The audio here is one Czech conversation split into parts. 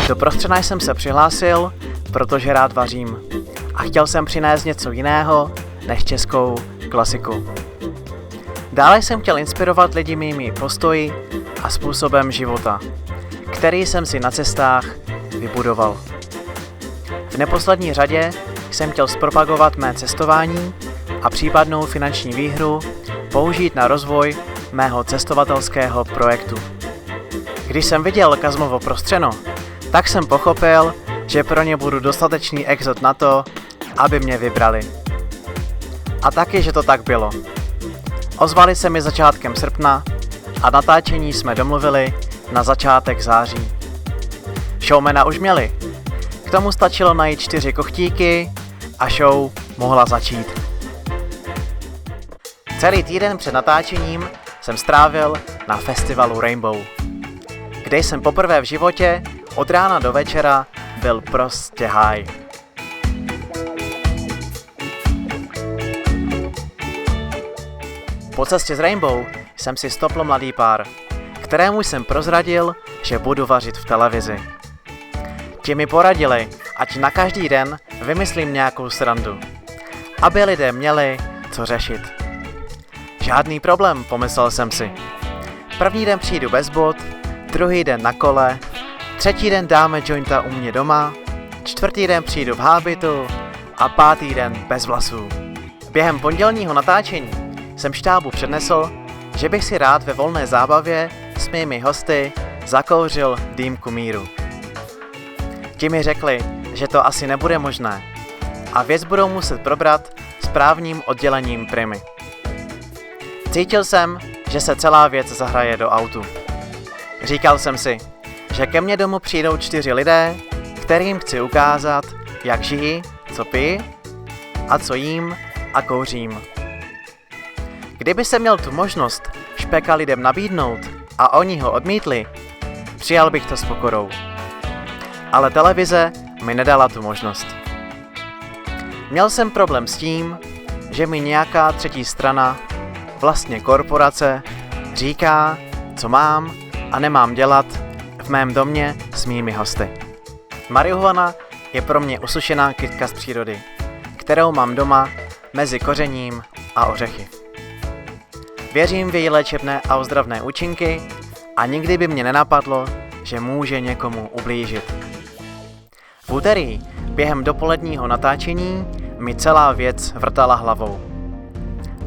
Do prostřena jsem se přihlásil, protože rád vařím a chtěl jsem přinést něco jiného než českou klasiku. Dále jsem chtěl inspirovat lidi mými postoji a způsobem života, který jsem si na cestách vybudoval. V neposlední řadě jsem chtěl zpropagovat mé cestování a případnou finanční výhru použít na rozvoj mého cestovatelského projektu. Když jsem viděl Kazmovo prostřeno, tak jsem pochopil, že pro ně budu dostatečný exot na to, aby mě vybrali. A taky, že to tak bylo. Ozvali se mi začátkem srpna a natáčení jsme domluvili na začátek září. Showmana už měli. K tomu stačilo najít 4 kochtíky a show mohla začít. Celý týden před natáčením jsem strávil na festivalu Rainbow, kde jsem poprvé v životě od rána do večera byl prostě high. Po cestě z Rainbow jsem si stopl mladý pár, kterému jsem prozradil, že budu vařit v televizi. Ti mi poradili, ať na každý den vymyslím nějakou srandu, aby lidé měli co řešit. Žádný problém, pomyslel jsem si. První den přijdu bez bot, druhý den na kole, třetí den dáme jointa u mě doma, čtvrtý den přijdu v hábitu a pátý den bez vlasů. Během pondělního natáčení jsem štábu přednesl, že bych si rád ve volné zábavě s mými hosty zakouřil dýmku míru. Ti mi řekli, že to asi nebude možné a věc budou muset probrat s právním oddělením Primy. Cítil jsem, že se celá věc zahraje do autu. Říkal jsem si, že ke mně domů přijdou 4 lidé, kterým chci ukázat, jak žijí, co pijí a co jím a kouřím. Kdyby se měl tu možnost špeka lidem nabídnout a oni ho odmítli, přijal bych to s pokorou. Ale televize mi nedala tu možnost. Měl jsem problém s tím, že mi nějaká třetí strana, vlastně korporace, říká, co mám a nemám dělat v mém domě s mými hosty. Marihuana je pro mě usušená kytka z přírody, kterou mám doma mezi kořením a ořechy. Věřím v její léčebné a ozdravné účinky a nikdy by mě nenapadlo, že může někomu ublížit. V úterý během dopoledního natáčení mi celá věc vrtala hlavou.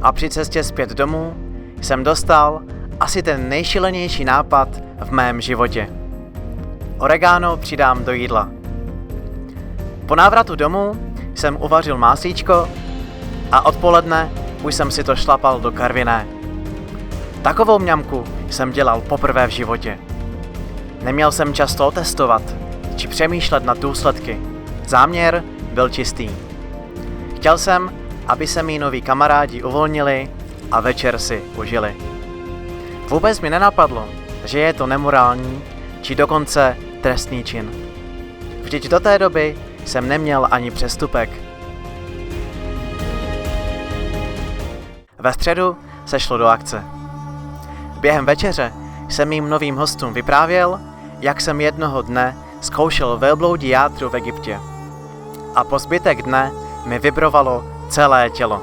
A při cestě zpět domů jsem dostal asi ten nejšilenější nápad v mém životě. Oregano přidám do jídla. Po návratu domů jsem uvařil máslíčko a odpoledne už jsem si to šlapal do karviné. Takovou mňamku jsem dělal poprvé v životě. Neměl jsem čas to testovat či přemýšlet nad důsledky. Záměr byl čistý. Chtěl jsem, aby se mý noví kamarádi uvolnili a večer si užili. Vůbec mi nenapadlo, že je to nemorální či dokonce trestný čin. Vždyť do té doby jsem neměl ani přestupek. Ve středu se šlo do akce. Během večeře jsem mým novým hostům vyprávěl, jak jsem jednoho dne zkoušel velbloudí játru v Egyptě. A po zbytek dne mi vibrovalo celé tělo.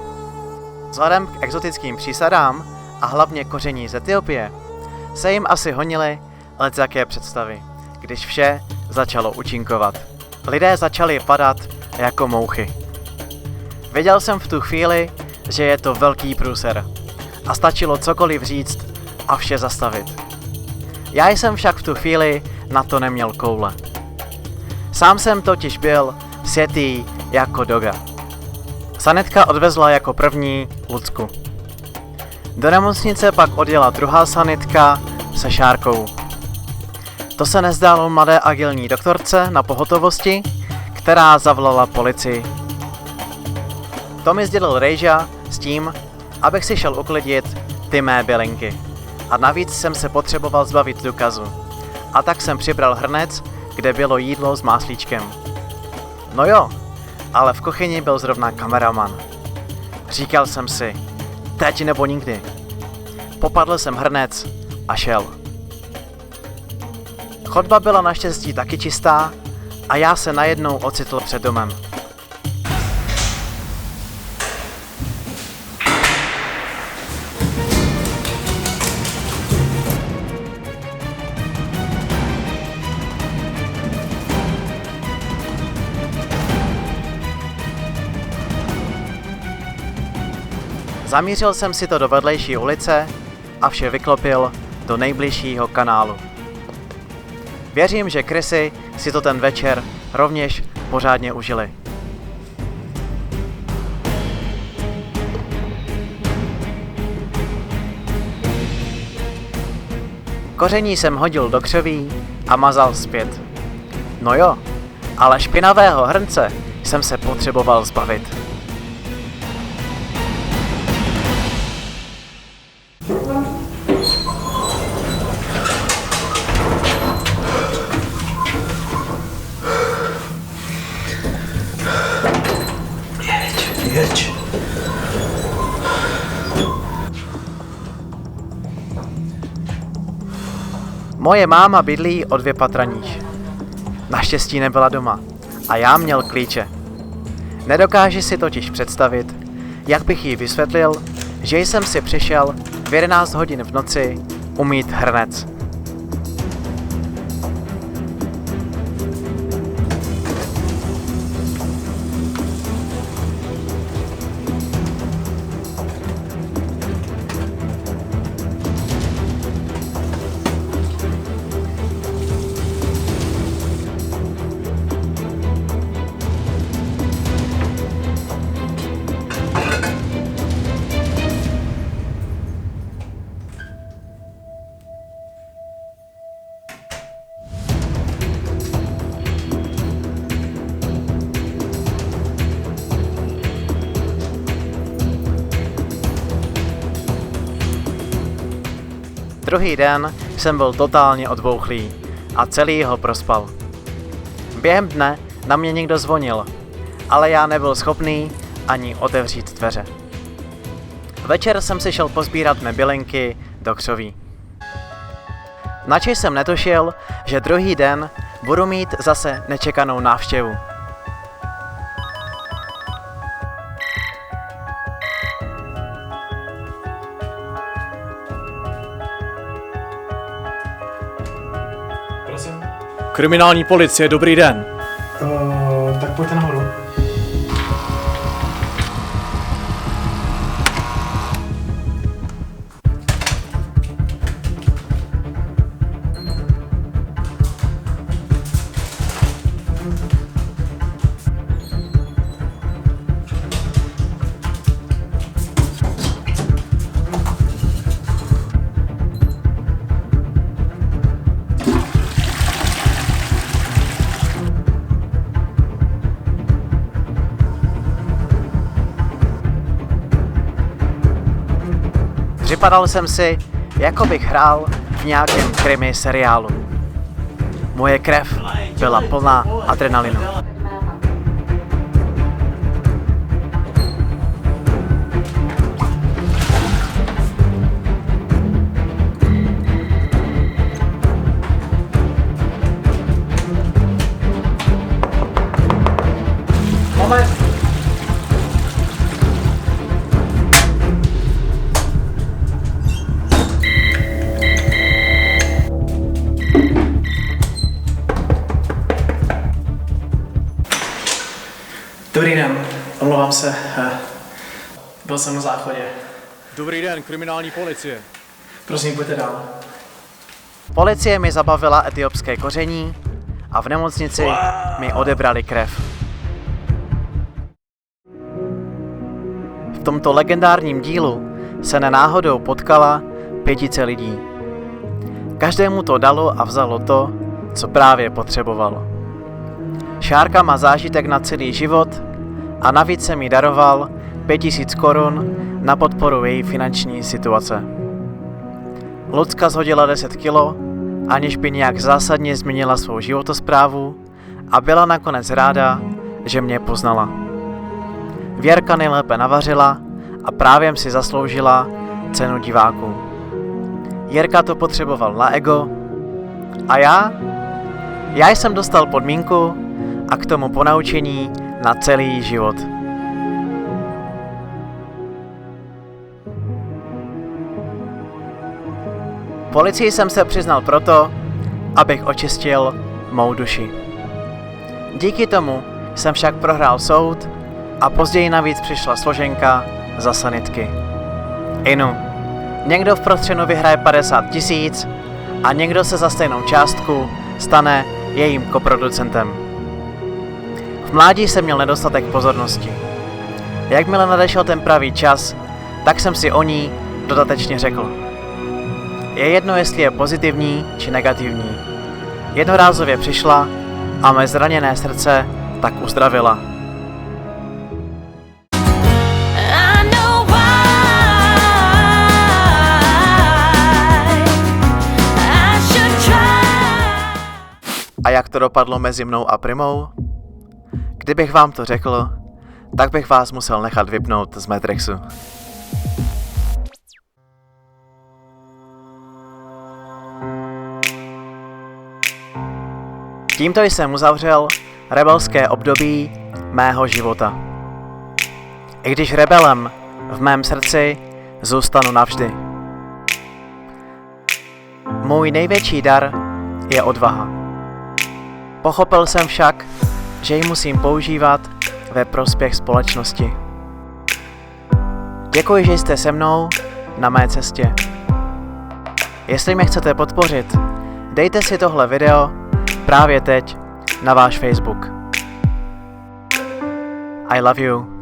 Vzhledem k exotickým přísadám a hlavně koření z Etiopie se jim asi honily lecjaké představy, když vše začalo účinkovat. Lidé začali padat jako mouchy. Věděl jsem v tu chvíli, že je to velký průser a stačilo cokoliv říct a vše zastavit. Já jsem však v tu chvíli na to neměl koule. Sám jsem totiž byl sjetý jako doga. Sanetka odvezla jako první Lucku. Do nemocnice pak odjela druhá sanitka se Šárkou. To se nezdálo mladé agilní doktorce na pohotovosti, která zavolala policii. To mi sdělil Rejža s tím, abych si šel uklidit ty mé bylinky. A navíc jsem se potřeboval zbavit důkazu. A tak jsem přibral hrnec, kde bylo jídlo s máslíčkem. No jo, ale v kuchyni byl zrovna kameraman. Říkal jsem si, teď nebo nikdy. Popadl jsem hrnec a šel. Chodba byla naštěstí taky čistá a já se najednou ocitl před domem. Zamířil jsem si to do vedlejší ulice a vše vyklopil do nejbližšího kanálu. Věřím, že krysy si to ten večer rovněž pořádně užili. Koření jsem hodil do křoví a mazal zpět. No jo, ale špinavého hrnce jsem se potřeboval zbavit. Jeď. Moje máma bydlí o 2 patra níž. Naštěstí nebyla doma a já měl klíče. Nedokáži si totiž představit, jak bych jí vysvětlil, že jsem si přišel v 11 hodin v noci umýt hrnec. Druhý den jsem byl totálně odbouchlý a celý ho prospal. Během dne na mě někdo zvonil, ale já nebyl schopný ani otevřít dveře. Večer jsem si šel pozbírat mé bylinky do křoví. Načež jsem netušil, že druhý den budu mít zase nečekanou návštěvu. Prosím. Kriminální policie, dobrý den. Tak pojďte nahoru. Připadal jsem si, jako bych hrál v nějakém krimi seriálu. Moje krev byla plná adrenalinu. Moment! Dobrý den, omlouvám se. Byl jsem na záchodě. Dobrý den, kriminální policie. Prosím, pojďte dál. Policie mi zabavila etiopské koření a v nemocnici mi odebrali krev. V tomto legendárním dílu se nenáhodou potkala 5 lidí. Každému to dalo a vzalo to, co právě potřeboval. Šárka má zážitek na celý život a navíc se mi daroval 5000 korun na podporu její finanční situace. Lucka shodila 10 kilo, aniž by nějak zásadně změnila svou životosprávu a byla nakonec ráda, že mě poznala. Věrka nejlépe navařila a právě si zasloužila cenu diváků. Jirka to potřeboval na ego a já Já jsem dostal podmínku a k tomu ponaučení na celý život. Policii jsem se přiznal proto, abych očistil mou duši. Díky tomu jsem však prohrál soud a později navíc přišla složenka za sanitky. Inu, někdo v prostřenu vyhraje 50 000 a někdo se za stejnou částku stane jejím koproducentem. V mládí jsem měl nedostatek pozornosti. Jakmile nadešel ten pravý čas, tak jsem si o ní dodatečně řekl. Je jedno, jestli je pozitivní či negativní. Jednorázově přišla a mé zraněné srdce tak uzdravila. A jak to dopadlo mezi mnou a Primou? Kdybych vám to řekl, tak bych vás musel nechat vypnout z Matrixu. Tímto jsem uzavřel rebelské období mého života. I když rebelem v mém srdci zůstanu navždy. Můj největší dar je odvaha. Pochopil jsem však, že ji musím používat ve prospěch společnosti. Děkuji, že jste se mnou na mé cestě. Jestli mě chcete podpořit, dejte si tohle video právě teď na váš Facebook. I love you.